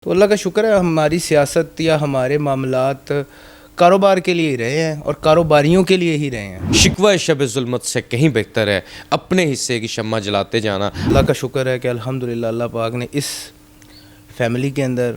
تو اللہ کا شکر ہے ہماری سیاست یا ہمارے معاملات کاروبار کے لیے ہی رہے ہیں اور کاروباریوں کے لیے ہی رہے ہیں۔ شکوہ شب ظلمت سے کہیں بہتر ہے اپنے حصے کی شمع جلاتے جانا۔ اللہ کا شکر ہے کہ الحمدللہ اللہ پاک نے اس فیملی کے اندر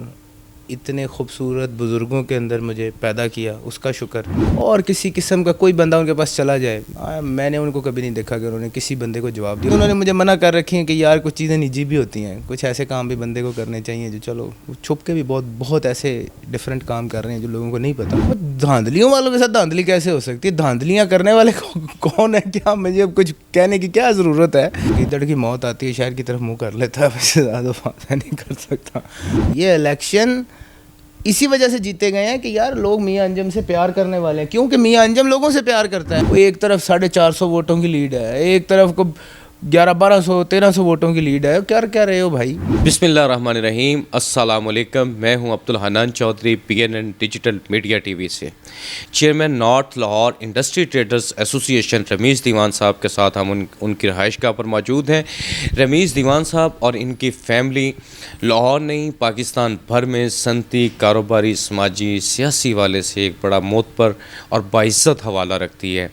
اتنے خوبصورت بزرگوں کے اندر مجھے پیدا کیا، اس کا شکر۔ اور کسی قسم کا کوئی بندہ ان کے پاس چلا جائے، میں نے ان کو کبھی نہیں دیکھا کہ انہوں نے کسی بندے کو جواب دیا۔ انہوں نے مجھے منع کر رکھی ہیں کہ یار کچھ چیزیں نجی بھی ہوتی ہیں، کچھ ایسے کام بھی بندے کو کرنے چاہیے جو چلو چھپ کے بھی بہت ایسے ڈیفرنٹ کام کر رہے ہیں جو لوگوں کو نہیں پتہ۔ دھاندلیوں والوں کے ساتھ دھاندلی کیسے ہو سکتی ہے؟ دھاندلیاں کرنے والے کون ہیں؟ کیا مجھے اب کچھ کہنے کی کیا ضرورت ہے؟ گیدڑ کی موت آتی ہے شہر کی طرف منہ کر لیتا ہے، ویسے زیادہ بات نہیں کر سکتا۔ یہ الیکشن اسی وجہ سے جیتے گئے ہیں کہ یار لوگ میاں انجم سے پیار کرنے والے ہیں، کیونکہ میاں انجم لوگوں سے پیار کرتا ہے۔ وہ ایک طرف 450 ووٹوں کی لیڈ ہے، ایک طرف کو 1100 1300 ووٹوں کی لیڈ ہے۔ کیا کہہ رہے ہو بھائی؟ بسم اللہ الرحمن الرحیم۔ السلام علیکم، میں ہوں Abdul Hannan Chaudhry, P N N digital media T V سے۔ Chairman north Lahore industry traders association Ramiz دیوان صاحب کے ساتھ ہم ان کی رہائش گاہ پر موجود ہیں۔ رمیز دیوان صاحب اور ان کی فیملی لاہور نہیں پاکستان بھر میں صنعتی، کاروباری، سماجی، سیاسی والے سے ایک بڑا معتبر اور باعزت حوالہ رکھتی ہے۔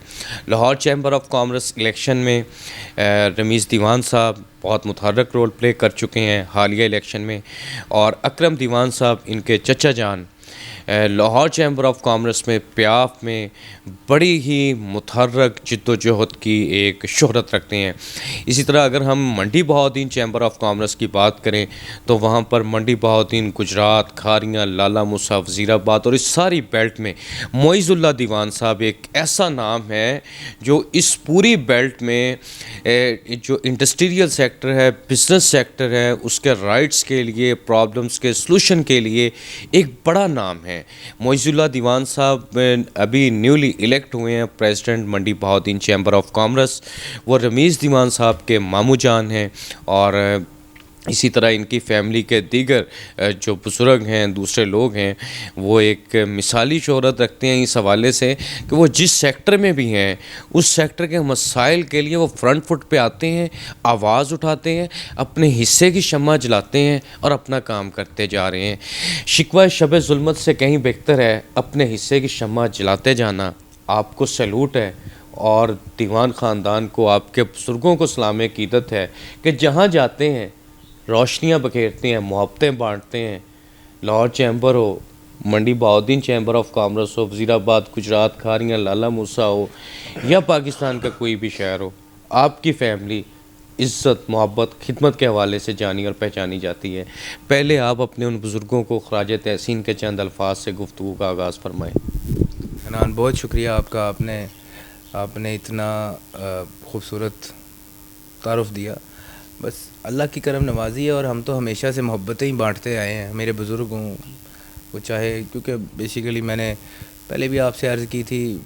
Lahore chamber of commerce election میں رمیز دیوان صاحب بہت متحرک رول پلے کر چکے ہیں حالیہ الیکشن میں، اور اکرم دیوان صاحب ان کے چچا جان لاہور چیمبر آف کامرس میں پیاف میں بڑی ہی متحرک جد و جہد کی ایک شہرت رکھتے ہیں۔ اسی طرح اگر ہم منڈی بہاؤدین چیمبر آف کامرس کی بات کریں تو وہاں پر منڈی بہاؤدین، گجرات، کھاریاں، لالا موسیٰ، وزیر آباد اور اس ساری بیلٹ میں معیز اللہ دیوان صاحب ایک ایسا نام ہے جو اس پوری بیلٹ میں جو انڈسٹریل سیکٹر ہے، بزنس سیکٹر ہے، اس کے رائٹس کے لیے، پرابلمس کے سلوشن کے لیے ایک بڑا نام ہے۔ معیز اللہ دیوان صاحب ابھی نیولی الیکٹ ہوئے ہیں پریزیڈنٹ منڈی بہاؤدین چیمبر آف کامرس۔ وہ رمیز دیوان صاحب کے ماموں جان ہیں، اور اسی طرح ان کی فیملی کے دیگر جو بزرگ ہیں، دوسرے لوگ ہیں، وہ ایک مثالی شہرت رکھتے ہیں اس حوالے سے کہ وہ جس سیکٹر میں بھی ہیں اس سیکٹر کے مسائل کے لیے وہ فرنٹ فٹ پہ آتے ہیں، آواز اٹھاتے ہیں، اپنے حصے کی شمع جلاتے ہیں اور اپنا کام کرتے جا رہے ہیں۔ شکوہ شب ظلمت سے کہیں بہتر ہے اپنے حصے کی شمع جلاتے جانا۔ آپ کو سیلوٹ ہے، اور دیوان خاندان کو، آپ کے بزرگوں کو سلام عقیدت ہے کہ جہاں جاتے ہیں روشنیاں بکھیرتے ہیں، محبتیں بانٹتے ہیں۔ لاہور چیمبر ہو، منڈی بہاؤدین چیمبر آف کامرس ہو، وزیر آباد، گجرات، کھاریاں، لالا موسیٰ ہو، یا پاکستان کا کوئی بھی شہر ہو، آپ کی فیملی عزت، محبت، خدمت کے حوالے سے جانی اور پہچانی جاتی ہے۔ پہلے آپ اپنے ان بزرگوں کو خراج تحسین کے چند الفاظ سے گفتگو کا آغاز فرمائیں۔ حنان، بہت شکریہ آپ کا، آپ نے اتنا خوبصورت تعارف دیا۔ بس اللہ کی کرم نوازی ہے، اور ہم تو ہمیشہ سے محبتیں ہی بانٹتے آئے ہیں میرے بزرگوں کو، چاہے کیونکہ بیسیکلی میں نے پہلے بھی آپ سے عرض کی تھی،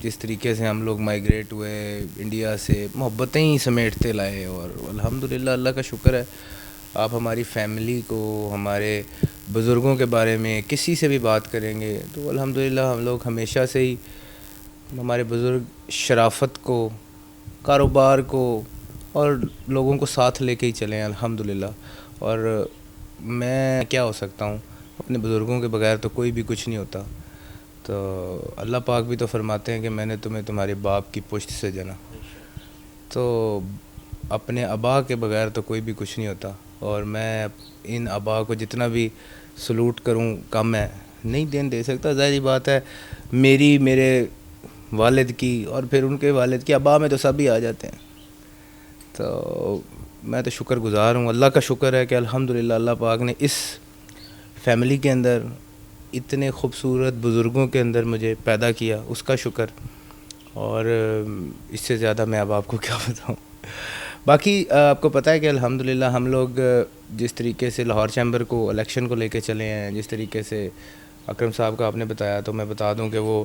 جس طریقے سے ہم لوگ مائیگریٹ ہوئے انڈیا سے، محبتیں ہی سمیٹتے لائے، اور الحمدللہ اللہ کا شکر ہے آپ ہماری فیملی کو، ہمارے بزرگوں کے بارے میں کسی سے بھی بات کریں گے تو الحمدللہ ہم لوگ ہمیشہ سے ہی ہمارے بزرگ شرافت کو، کاروبار کو اور لوگوں کو ساتھ لے کے ہی چلے ہیں الحمدللہ۔ اور میں کیا ہو سکتا ہوں، اپنے بزرگوں کے بغیر تو کوئی بھی کچھ نہیں ہوتا۔ تو اللہ پاک بھی تو فرماتے ہیں کہ میں نے تمہیں تمہارے باپ کی پشت سے جنا، تو اپنے آبا کے بغیر تو کوئی بھی کچھ نہیں ہوتا۔ اور میں ان آبا کو جتنا بھی سلوٹ کروں کم ہے، نہیں دے سکتا، ظاہری بات ہے۔ میرے والد کی اور پھر ان کے والد کی، آبا میں تو سب ہی آ جاتے ہیں۔ تو میں تو شکر گزار ہوں، اللہ کا شکر ہے کہ الحمدللہ اللہ پاک نے اس فیملی کے اندر اتنے خوبصورت بزرگوں کے اندر مجھے پیدا کیا، اس کا شکر۔ اور اس سے زیادہ میں اب آپ کو کیا بتاؤں۔ باقی آپ کو پتہ ہے کہ الحمدللہ ہم لوگ جس طریقے سے لاہور چیمبر کو الیکشن کو لے کے چلے ہیں، جس طریقے سے اکرم صاحب کا آپ نے بتایا، تو میں بتا دوں کہ وہ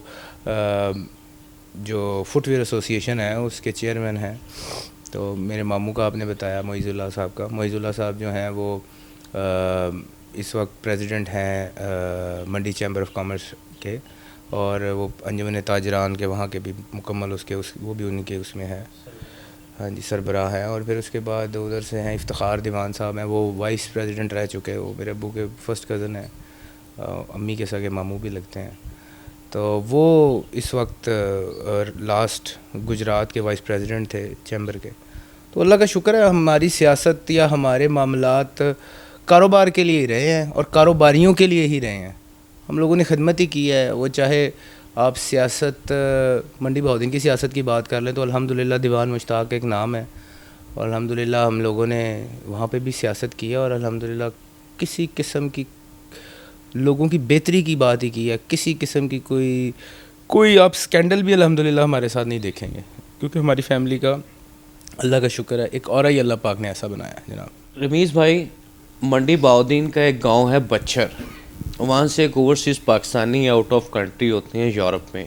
جو فٹ ویئر ایسوسی ایشن ہے اس کے چیئرمین ہیں۔ تو میرے ماموں کا آپ نے بتایا، معیز اللہ صاحب کا، معیز اللہ صاحب جو ہیں وہ اس وقت پریزیڈنٹ ہیں منڈی چیمبر آف کامرس کے، اور وہ انجمن تاجران کے وہاں کے بھی مکمل وہ بھی ان کے اس میں ہے، ہاں جی سربراہ ہیں. اور پھر اس کے بعد ادھر سے ہیں افتخار دیوان صاحب ہیں, وہ وائس پریزیڈنٹ رہ چکے, وہ میرے ابو کے فرسٹ کزن ہیں, امی کے سگے ماموں بھی لگتے ہیں. تو وہ اس وقت لاسٹ گجرات کے وائس پریزیڈنٹ تھے چیمبر کے. تو اللہ کا شکر ہے ہماری سیاست یا ہمارے معاملات کاروبار کے لیے ہی رہے ہیں اور کاروباریوں کے لیے ہی رہے ہیں. ہم لوگوں نے خدمت ہی کی ہے. وہ چاہے آپ سیاست منڈی بہاؤدین کی سیاست کی بات کر لیں تو الحمدللہ دیوان مشتاق ایک نام ہے, اور الحمدللہ ہم لوگوں نے وہاں پہ بھی سیاست کی ہے, اور الحمدللہ کسی قسم کی لوگوں کی بہتری کی بات ہی کی ہے. کسی قسم کی کوئی آپ اسکینڈل بھی الحمدللہ ہمارے ساتھ نہیں دیکھیں گے, کیونکہ ہماری فیملی کا اللہ کا شکر ہے ایک اور ہی اللہ پاک نے ایسا بنایا ہے. جناب رمیز بھائی, منڈی بہاؤدین کا ایک گاؤں ہے بچر, وہاں سے ایک overseas Pakistani out of country ہوتے ہیں یورپ میں,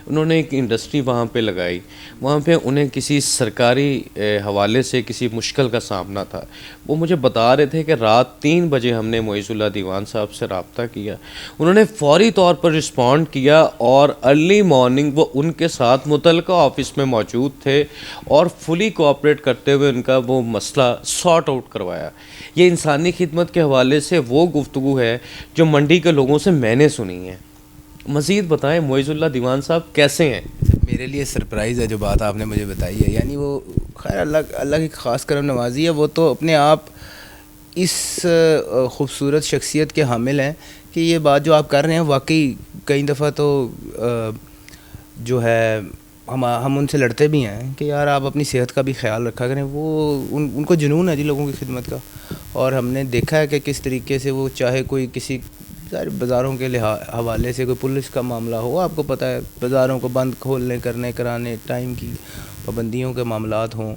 انہوں نے ایک انڈسٹری وہاں پہ لگائی. وہاں پہ انہیں کسی سرکاری حوالے سے کسی مشکل کا سامنا تھا. وہ مجھے بتا رہے تھے کہ رات 3 بجے ہم نے معیز اللہ دیوان صاحب سے رابطہ کیا, انہوں نے فوری طور پر رسپونڈ کیا اور ارلی مارننگ وہ ان کے ساتھ متعلقہ آفس میں موجود تھے اور فلی کوآپریٹ کرتے ہوئے ان کا وہ مسئلہ سارٹ آؤٹ کروایا. یہ انسانی خدمت کے حوالے سے وہ گفتگو ہے جو منڈی کے لوگوں سے میں نے سنی ہے. مزید بتائیں معیز اللہ دیوان صاحب کیسے ہیں؟ میرے لیے سرپرائز ہے جو بات آپ نے مجھے بتائی ہے. یعنی وہ خیر اللہ کی خاص کرم نوازی ہے. وہ تو اپنے آپ اس خوبصورت شخصیت کے حامل ہیں کہ یہ بات جو آپ کر رہے ہیں واقعی کئی دفعہ تو جو ہے ہم ان سے لڑتے بھی ہیں کہ یار آپ اپنی صحت کا بھی خیال رکھا کریں. وہ ان کو جنون ہے جی لوگوں کی خدمت کا, اور ہم نے دیکھا ہے کہ کس طریقے سے وہ چاہے کوئی کسی سارے بازاروں کے حوالے سے کوئی پولیس کا معاملہ ہو, آپ کو پتہ ہے بازاروں کو بند کھولنے کرنے کرانے ٹائم کی پابندیوں کے معاملات ہوں,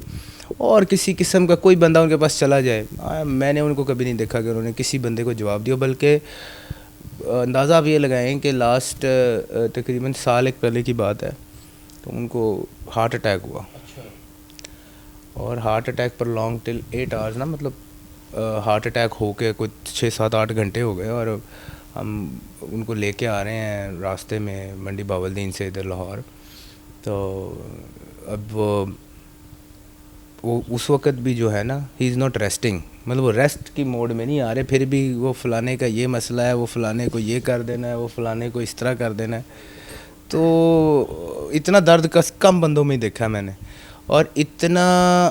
اور کسی قسم کا کوئی بندہ ان کے پاس چلا جائے, میں نے ان کو کبھی نہیں دیکھا کہ انہوں نے کسی بندے کو جواب دیا. بلکہ اندازہ آپ یہ لگائیں کہ لاسٹ تقریباً سال ایک پہلے کی بات ہے تو ان کو ہارٹ اٹیک ہوا, اور ہارٹ اٹیک پر لانگ ٹل 8 آورز نا, مطلب ہارٹ اٹیک ہو کے کچھ 6-7-8 گھنٹے ہو گئے, اور ہم ان کو لے کے آ رہے ہیں راستے میں منڈی بہاولدین سے ادھر لاہور. تو اب وہ اس وقت بھی جو ہے نا ہی از ناٹ ریسٹنگ, مطلب وہ ریسٹ کی موڈ میں نہیں آ رہے, پھر بھی وہ فلانے کا یہ مسئلہ ہے, وہ فلانے کو یہ کر دینا ہے, وہ فلانے کو اس طرح کر دینا ہے. تو اتنا درد کم بندوں میں ہی دیکھا ہے میں نے, اور اتنا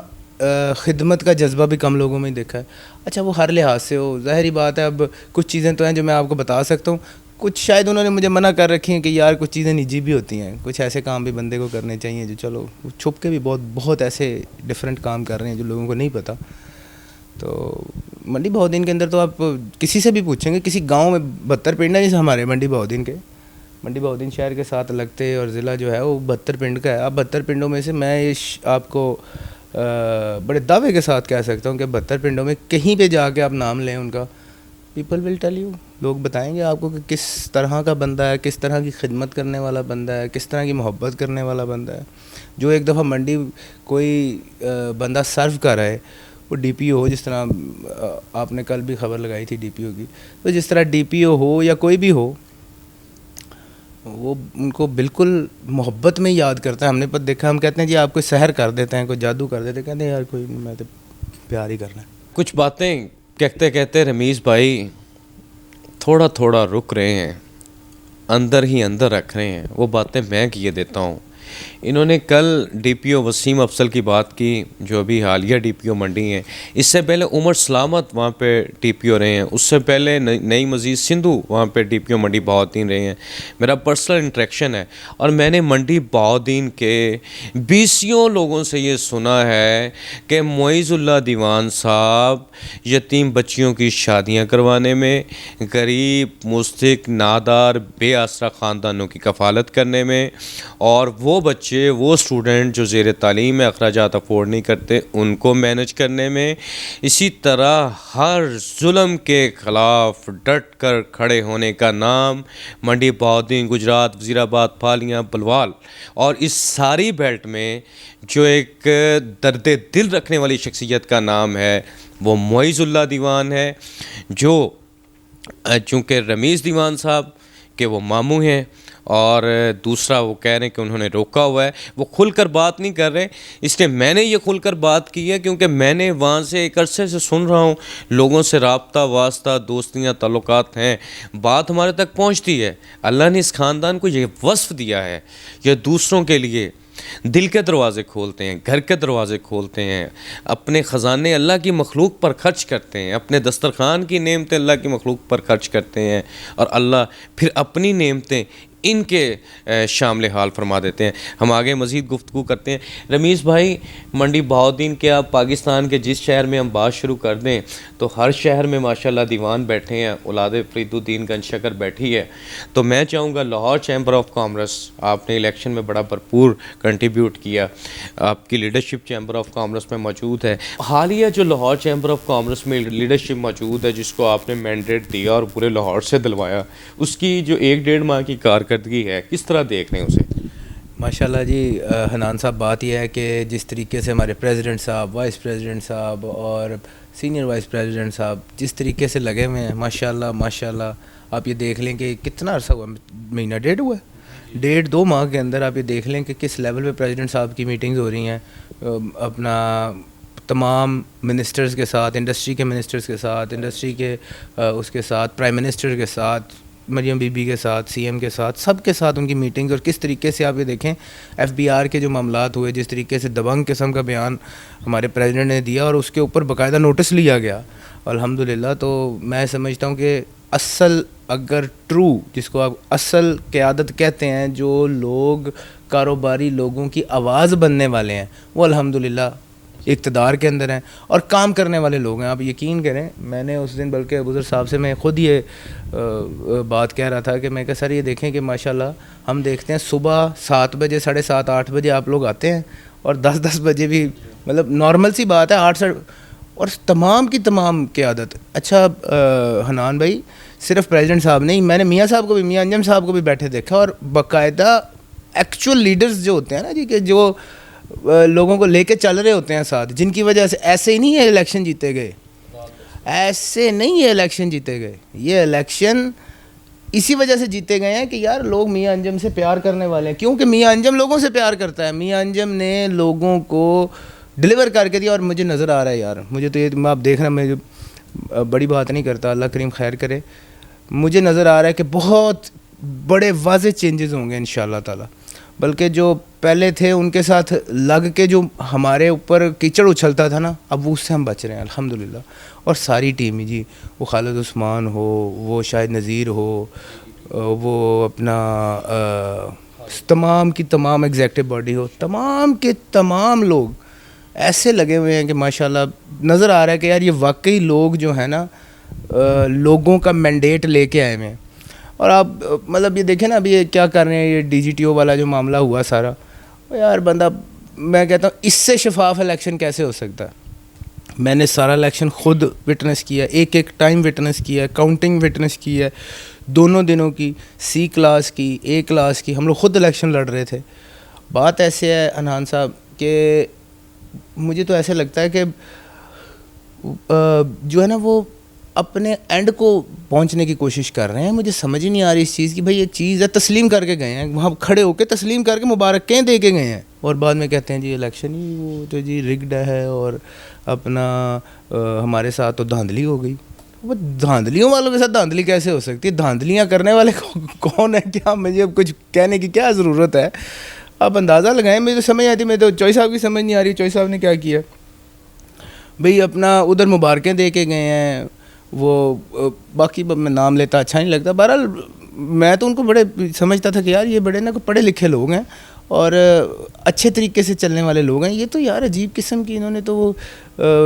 خدمت کا جذبہ بھی کم لوگوں میں ہی دیکھا ہے. اچھا وہ ہر لحاظ سے ہو, ظاہری بات ہے. اب کچھ چیزیں تو ہیں جو میں آپ کو بتا سکتا ہوں, کچھ شاید انہوں نے مجھے منع کر رکھی ہیں کہ یار کچھ چیزیں نجی بھی ہوتی ہیں, کچھ ایسے کام بھی بندے کو کرنے چاہیے جو چلو چھپ کے بھی بہت ایسے ڈفرینٹ کام کر رہے ہیں جو لوگوں کو نہیں پتہ. تو منڈی بہاؤدین کے اندر تو آپ کسی سے بھی پوچھیں گے, کسی گاؤں میں 72 پنڈ ہیں جیسے ہمارے منڈی بہاؤدین کے, منڈی بہاؤدین شہر کے ساتھ لگتے اور ضلع جو ہے وہ 72 پنڈ کا ہے. اب 72 پنڈوں میں سے میں آپ کو بڑے دعوے کے ساتھ کہہ سکتا ہوں کہ 72 پنڈوں میں کہیں پہ جا کے آپ نام لیں ان کا, پیپل ول ٹیل یو, لوگ بتائیں گے آپ کو کہ کس طرح کا بندہ ہے, کس طرح کی خدمت کرنے والا بندہ ہے, کس طرح کی محبت کرنے والا بندہ ہے. جو ایک دفعہ منڈی کوئی بندہ سرو کر رہا ہے, وہ ڈی پی او ہو, جس طرح آپ نے کل بھی خبر لگائی تھی ڈی پی او کی, تو جس طرح ڈی پی او ہو یا کوئی بھی ہو, وہ ان کو بالکل محبت میں یاد کرتا ہے. ہم نے پر دیکھا, ہم کہتے ہیں جی آپ کوئی سحر کر دیتے ہیں, کوئی جادو کر دیتے ہیں, کہتے ہیں یار کوئی نہیں, میں تو پیار ہی کرنا ہے. کچھ باتیں کہتے کہتے رمیز بھائی تھوڑا تھوڑا رک رہے ہیں, اندر ہی اندر رکھ رہے ہیں. وہ باتیں میں کیے دیتا ہوں. انہوں نے کل ڈی پی او وسیم افضل کی بات کی جو ابھی حالیہ ڈی پی او منڈی ہیں. اس سے پہلے عمر سلامت وہاں پہ ڈی پی او رہے ہیں, اس سے پہلے نئی مزید سندھو وہاں پہ ڈی پی او منڈی بہاؤدین رہے ہیں. میرا پرسنل انٹریکشن ہے, اور میں نے منڈی بہاؤدین کے 20 لوگوں سے یہ سنا ہے کہ معیز اللہ دیوان صاحب یتیم بچیوں کی شادیاں کروانے میں, غریب مستحق نادار بے آسرا خاندانوں کی کفالت کرنے میں, اور وہ بچے وہ اسٹوڈنٹ جو زیر تعلیم اخراجات افورڈ نہیں کرتے ان کو مینج کرنے میں, اسی طرح ہر ظلم کے خلاف ڈٹ کر کھڑے ہونے کا نام منڈی بہاؤدین, گجرات, وزیر آباد, پھالیاں, بلوال, اور اس ساری بیلٹ میں جو ایک درد دل رکھنے والی شخصیت کا نام ہے وہ معیز اللہ دیوان ہے. جو چونکہ رمیز دیوان صاحب کہ وہ ماموں ہیں، اور دوسرا وہ کہہ رہے ہیں کہ انہوں نے روکا ہوا ہے. وہ کھل کر بات نہیں کر رہے، اس لیے میں نے یہ کھل کر بات کی ہے کیونکہ میں نے وہاں سے ایک عرصے سے سن رہا ہوں، لوگوں سے رابطہ واسطہ دوستیاں تعلقات ہیں، بات ہمارے تک پہنچتی ہے. اللہ نے اس خاندان کو یہ وصف دیا ہے، یہ دوسروں کے لیے دل کے دروازے کھولتے ہیں، گھر کے دروازے کھولتے ہیں، اپنے خزانے اللہ کی مخلوق پر خرچ کرتے ہیں، اپنے دسترخوان کی نعمتیں اللہ کی مخلوق پر خرچ کرتے ہیں، اور اللہ پھر اپنی نعمتیں ان کے شامل حال فرما دیتے ہیں. ہم آگے مزید گفتگو کرتے ہیں. رمیز بھائی، منڈی بہاؤالدین کے آپ پاکستان کے جس شہر میں ہم بات شروع کر دیں تو ہر شہر میں ماشاءاللہ دیوان بیٹھے ہیں، اولاد فرید الدین گنج شکر بیٹھی ہے. تو میں چاہوں گا لاہور چیمبر آف کامرس، آپ نے الیکشن میں بڑا بھرپور کنٹریبیوٹ کیا، آپ کی لیڈرشپ چیمبر آف کامرس میں موجود ہے. حالیہ جو لاہور چیمبر آف کامرس میں لیڈرشپ موجود ہے، جس کو آپ نے مینڈیٹ دیا اور پورے لاہور سے دلوایا، اس کی جو 1-1.5 ماہ کی کارکردگی ہے، کس طرح دیکھ رہے ہیں اسے؟ ماشاءاللہ جی حنان صاحب، بات یہ ہے کہ جس طریقے سے ہمارے پریزیڈنٹ صاحب، وائس پریزیڈنٹ صاحب اور سینئر وائس پریزیڈنٹ صاحب جس طریقے سے لگے ہوئے ہیں، ماشاءاللہ آپ یہ دیکھ لیں کہ کتنا عرصہ ہوا، مہینہ ڈیڑھ ہوا ہے، 1.5-2 ماہ کے اندر آپ یہ دیکھ لیں کہ کس لیول پہ پریزیڈنٹ صاحب کی میٹنگز ہو رہی ہیں، اپنا تمام منسٹرز کے ساتھ، انڈسٹری کے منسٹرز کے ساتھ، انڈسٹری کے اس کے ساتھ، پرائم منسٹر کے ساتھ، مریم بی بی کے ساتھ، سی ایم کے ساتھ، سب کے ساتھ ان کی میٹنگز. اور کس طریقے سے آپ یہ دیکھیں FBR کے جو معاملات ہوئے، جس طریقے سے دبنگ قسم کا بیان ہمارے پریزیڈنٹ نے دیا اور اس کے اوپر باقاعدہ نوٹس لیا گیا الحمدللہ. تو میں سمجھتا ہوں کہ اصل، اگر ٹرو جس کو آپ اصل قیادت کہتے ہیں، جو لوگ کاروباری لوگوں کی آواز بننے والے ہیں، وہ الحمدللہ اقتدار کے اندر ہیں اور کام کرنے والے لوگ ہیں. آپ یقین کریں، میں نے اس دن بلکہ ابوذر صاحب سے میں خود یہ بات کہہ رہا تھا کہ میں کہا سر یہ دیکھیں کہ ماشاءاللہ ہم دیکھتے ہیں صبح 7 بجے، 7:30 8 بجے آپ لوگ آتے ہیں اور 10 بجے بھی، مطلب نارمل سی بات ہے 8 اور تمام کی تمام قیادت. اچھا حنان بھائی، صرف پریزیڈنٹ صاحب نہیں، میں نے میاں صاحب کو بھی، میاں انجم صاحب کو بھی بیٹھے دیکھا، اور باقاعدہ ایکچوئل لیڈرز جو ہوتے ہیں نا جی، کہ جو لوگوں کو لے کے چل رہے ہوتے ہیں ساتھ، جن کی وجہ سے ایسے ہی نہیں یہ الیکشن جیتے گئے، ایسے نہیں یہ الیکشن جیتے گئے، یہ الیکشن اسی وجہ سے جیتے گئے ہیں کہ یار لوگ میاں انجم سے پیار کرنے والے ہیں، کیونکہ میاں انجم لوگوں سے پیار کرتا ہے. میاں انجم نے لوگوں کو ڈلیور کر کے دیا. اور مجھے نظر آ رہا ہے یار، مجھے تو یہ آپ دیکھ رہے ہیں، میں بڑی بات نہیں کرتا، اللہ کریم خیر کرے، مجھے نظر آ رہا ہے کہ بہت بڑے واضح چینجز ہوں گے انشاءاللہ تعالی. بلکہ جو پہلے تھے ان کے ساتھ لگ کے جو ہمارے اوپر کیچڑ اچھلتا تھا نا، اب وہ اس سے ہم بچ رہے ہیں الحمدللہ. اور ساری ٹیم ہی جی، وہ خالد عثمان ہو، وہ شاہد نذیر ہو، وہ اپنا تمام کی تمام ایگزیکٹو باڈی ہو، تمام کے تمام لوگ ایسے لگے ہوئے ہیں کہ ماشاءاللہ نظر آ رہا ہے کہ یار یہ واقعی لوگ جو ہیں نا لوگوں کا مینڈیٹ لے کے آئے ہوئے ہیں. اور آپ مطلب یہ دیکھیں نا، ابھی یہ کیا کر رہے ہیں، یہ DGTO والا جو معاملہ ہوا سارا، یار بندہ، میں کہتا ہوں اس سے شفاف الیکشن کیسے ہو سکتا ہے. میں نے سارا الیکشن خود وٹنس کیا، ایک ٹائم وٹنس کیا ہے، کاؤنٹنگ وٹنس کی ہے، دونوں دنوں کی، C کلاس کی، A کلاس کی، ہم لوگ خود الیکشن لڑ رہے تھے. بات ایسے ہے انہان صاحب کہ مجھے تو ایسے لگتا ہے کہ جو ہے نا وہ اپنے اینڈ کو پہنچنے کی کوشش کر رہے ہیں. مجھے سمجھ ہی نہیں آ رہی اس چیز کی، بھائی یہ چیز ہے، تسلیم کر کے گئے ہیں وہاں کھڑے ہو کے، تسلیم کر کے مبارکیں دے کے گئے ہیں، اور بعد میں کہتے ہیں جی الیکشن ہی وہ تو جی رگڈ ہے، اور اپنا ہمارے ساتھ تو دھاندلی ہو گئی. وہ دھاندلیوں والوں کے ساتھ دھاندلی کیسے ہو سکتی ہے؟ دھاندلیاں کرنے والے کون ہیں؟ کیا مجھے اب کچھ کہنے کی کیا ضرورت ہے؟ آپ اندازہ لگائیں. مجھے تو سمجھ آتی، میں تو چوئی صاحب کی سمجھ نہیں آ رہی چوئی صاحب نے کیا کیا. بھئی اپنا ادھر مبارکیں دے کے گئے ہیں، وہ باقی میں نام لیتا اچھا نہیں لگتا. بہرحال میں تو ان کو بڑے سمجھتا تھا کہ یار یہ بڑے نا پڑھے لکھے لوگ ہیں اور اچھے طریقے سے چلنے والے لوگ ہیں. یہ تو یار عجیب قسم کی انہوں نے تو وہ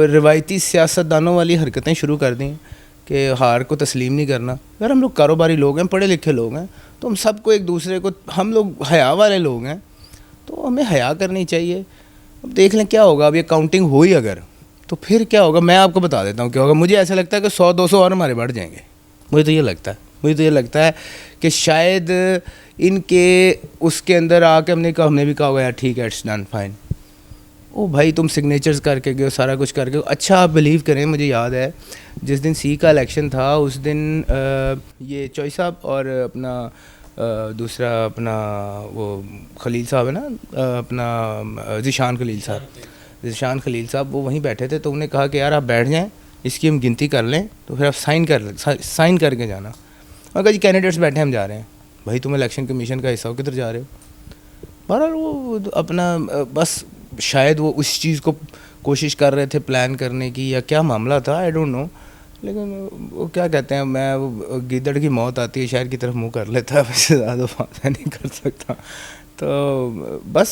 روایتی سیاست دانوں والی حرکتیں شروع کر دیں کہ ہار کو تسلیم نہیں کرنا. یار ہم لوگ کاروباری لوگ ہیں، پڑھے لکھے لوگ ہیں، تو ہم سب کو ایک دوسرے کو، ہم لوگ حیا والے لوگ ہیں، تو ہمیں حیا کرنی چاہیے. اب دیکھ لیں کیا ہوگا. اب یہ کاؤنٹنگ ہوئی اگر تو پھر کیا ہوگا، میں آپ کو بتا دیتا ہوں کیا ہوگا. مجھے ایسا لگتا ہے کہ 100-200 اور ہمارے بڑھ جائیں گے. مجھے تو یہ لگتا ہے کہ شاید ان کے اس کے اندر آ کے ہم نے بھی کہا ہوگا یار ٹھیک ہے، اٹس ڈن فائن. او بھائی تم سگنیچرز کر کے گئے ہو, سارا کچھ کر کے گئے. اچھا آپ بلیو کریں, مجھے یاد ہے جس دن سی کا الیکشن تھا اس دن یہ چوئی صاحب اور اپنا دوسرا اپنا وہ خلیل صاحب ہے نا, اپنا ذیشان خلیل صاحب وہ وہیں بیٹھے تھے. تو انہوں نے کہا کہ یار آپ بیٹھ جائیں, اس کی ہم گنتی کر لیں تو پھر آپ سائن کر کے جانا. اور کہا جی کینڈیڈیٹس بیٹھے ہم جا رہے ہیں. بھائی تم الیکشن کمیشن کا حصہ ہو, کدھر جا رہے ہو؟ بہرحال وہ اپنا بس شاید وہ اس چیز کو کوشش کر رہے تھے پلان کرنے کی, یا کیا معاملہ تھا, آئی ڈونٹ نو. لیکن وہ کیا کہتے ہیں, میں وہ گیدڑ کی موت آتی ہے شہر کی طرف منہ کر لیتا ہے, ویسے زیادہ بات نہیں کر سکتا. تو بس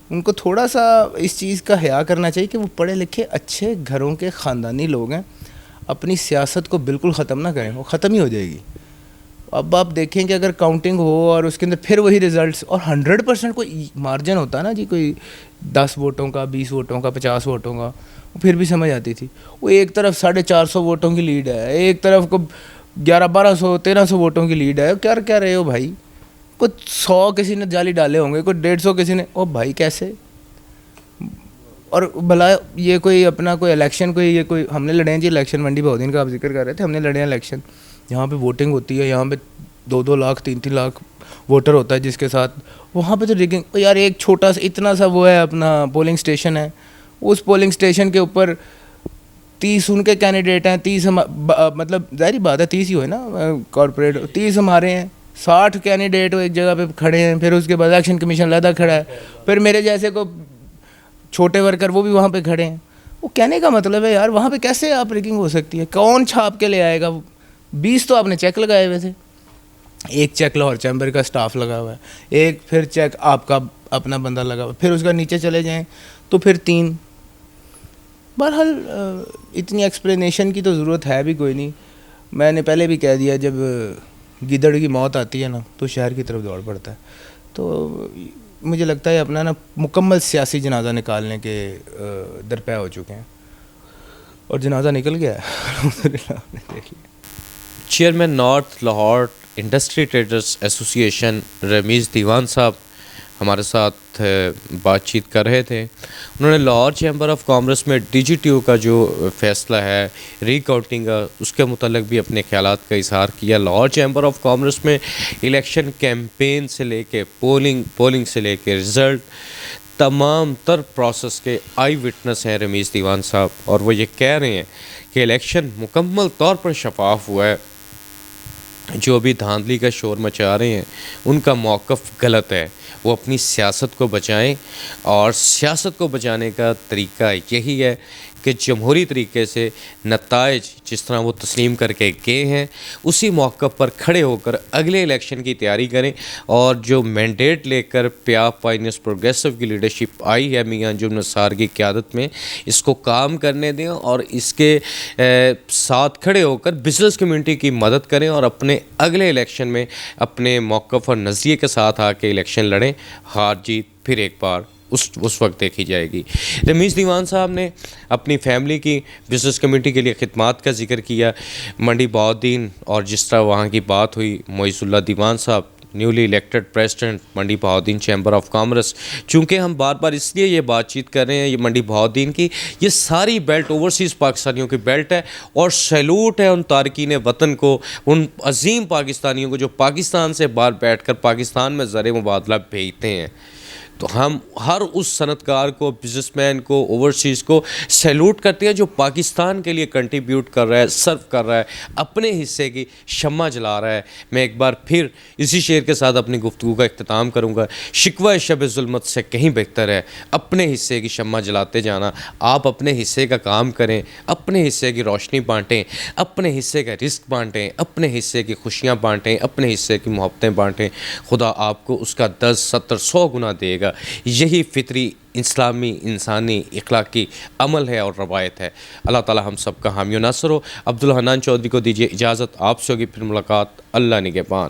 ان کو تھوڑا سا اس چیز کا حیا کرنا چاہیے کہ وہ پڑھے لکھے اچھے گھروں کے خاندانی لوگ ہیں. اپنی سیاست کو بالکل ختم نہ کریں, وہ ختم ہی ہو جائے گی. اب آپ دیکھیں کہ اگر کاؤنٹنگ ہو اور اس کے اندر پھر وہی ریزلٹس, اور 100% کوئی مارجن ہوتا نا جی, کوئی 10 ووٹوں کا, 20 ووٹوں کا, 50 ووٹوں کا, پھر بھی سمجھ آتی تھی. وہ ایک طرف 450 ووٹوں کی لیڈ ہے, ایک طرف کو 1100-1200 1300 ووٹوں کی لیڈ ہے. کیا کیا رہے ہو بھائی؟ کچھ 100 کسی نے جالی ڈالے ہوں گے, کوئی 150 کسی نے. او بھائی کیسے؟ اور بھلا یہ کوئی اپنا کوئی الیکشن, کوئی یہ کوئی ہم نے لڑے ہیں جی الیکشن, منڈی بہودین کا آپ ذکر کر رہے تھے, ہم نے لڑے ہیں الیکشن. یہاں پہ ووٹنگ ہوتی ہے, یہاں پہ 2-2 لاکھ 3-3 لاکھ ووٹر ہوتا ہے جس کے ساتھ وہاں پہ تو ریگنگ. یار ایک چھوٹا سا اتنا سا وہ ہے اپنا پولنگ اسٹیشن ہے, اس پولنگ اسٹیشن کے اوپر 30 ان کے کینڈیڈیٹ ہیں, 30 مطلب ظاہری بات ہے 30 ہی ہوئے نا کارپوریٹ, 30 ہمارے ہیں, 60 کینڈیڈیٹ ایک جگہ پہ کھڑے ہیں. پھر اس کے بعد الیکشن کمیشن علیحدہ کھڑا ہے, پھر میرے جیسے کو چھوٹے ورکر وہ بھی وہاں پہ کھڑے ہیں. وہ کہنے کا مطلب ہے یار وہاں پہ کیسے آپ ریگنگ ہو سکتی ہے؟ کون چھاپ کے لے آئے گا؟ 20 تو آپ نے چیک لگائے ہوئے تھے, ایک چیک لاہور چیمبر کا سٹاف لگا ہوا ہے, ایک پھر چیک آپ کا اپنا بندہ لگا ہوا ہے, پھر اس کا نیچے چلے جائیں تو پھر 3. بہرحال اتنی ایکسپلینیشن کی تو ضرورت ہے بھی کوئی نہیں. میں نے پہلے بھی کہہ دیا, جب گیدڑ کی موت آتی ہے نا تو شہر کی طرف دوڑ پڑتا ہے. تو مجھے لگتا ہے اپنا نا مکمل سیاسی جنازہ نکالنے کے درپے ہو چکے ہیں, اور جنازہ نکل گیا ہے الحمدللہ, آپ نے دیکھ لیا. Chairman north Lahore industry traders association Ramiz دیوان صاحب ہمارے ساتھ بات چیت کر رہے تھے. انہوں نے لاہور چیمبر آف کامرس میں DGTO کا جو فیصلہ ہے ری کاؤنٹنگ کا, اس کے متعلق بھی اپنے خیالات کا اظہار کیا. لاہور چیمبر آف کامرس میں الیکشن کیمپین سے لے کے پولنگ سے لے کے رزلٹ تمام تر پروسیس کے آئی وٹنس ہیں رمیز دیوان صاحب, اور وہ یہ کہہ رہے ہیں کہ الیکشن مکمل طور پر شفاف ہوا ہے. جو ابھی دھاندلی کا شور مچا رہے ہیں ان کا موقف غلط ہے. وہ اپنی سیاست کو بچائیں, اور سیاست کو بچانے کا طریقہ یہی ہے کہ جمہوری طریقے سے نتائج جس طرح وہ تسلیم کر کے گئے ہیں اسی موقع پر کھڑے ہو کر اگلے الیکشن کی تیاری کریں. اور جو مینڈیٹ لے کر پیاپ پائنیس پروگریسو کی لیڈرشپ آئی ہے میاں انجم نثار کی قیادت میں, اس کو کام کرنے دیں اور اس کے ساتھ کھڑے ہو کر بزنس کمیونٹی کی مدد کریں, اور اپنے اگلے الیکشن میں اپنے موقف اور نظریے کے ساتھ آ کے الیکشن لڑیں. ہار جیت پھر ایک بار اس وقت دیکھی جائے گی. رمیز دیوان صاحب نے اپنی فیملی کی بزنس کمیونٹی کے لیے خدمات کا ذکر کیا. منڈی بہودین اور جس طرح وہاں کی بات ہوئی, معیز اللہ دیوان صاحب نیولی الیکٹڈ پریزیڈنٹ منڈی بہودین چیمبر آف کامرس. چونکہ ہم بار بار اس لیے یہ بات چیت کر رہے ہیں یہ منڈی بہودین کی, یہ ساری بیلٹ اوورسیز پاکستانیوں کی بیلٹ ہے, اور سیلوٹ ہے ان تارکین وطن کو, ان عظیم پاکستانیوں کو جو پاکستان سے باہر بیٹھ کر پاکستان میں زر مبادلہ بھیجتے ہیں. تو ہم ہر اس صنعت کار کو, بزنس مین کو, اوورسیز کو سیلوٹ کرتے ہیں جو پاکستان کے لیے کنٹریبیوٹ کر رہا ہے, سرو کر رہا ہے, اپنے حصے کی شمع جلا رہا ہے. میں ایک بار پھر اسی شعر کے ساتھ اپنی گفتگو کا اختتام کروں گا. شکوہ شب ظلمت سے کہیں بہتر ہے اپنے حصے کی شمع جلاتے جانا. آپ اپنے حصے کا کام کریں, اپنے حصے کی روشنی بانٹیں, اپنے حصے کا رزق بانٹیں, اپنے حصے کی خوشیاں بانٹیں, اپنے حصے کی محبتیں بانٹیں. خدا آپ کو اس کا 10 70 100 گنا دے گا. یہی فطری اسلامی انسانی اخلاقی عمل ہے اور روایت ہے. اللہ تعالی ہم سب کا حامی و ناصر ہو. عبدالحنان چودھری کو دیجیے اجازت, آپ سے ہوگی پھر ملاقات. اللہ نگہبان.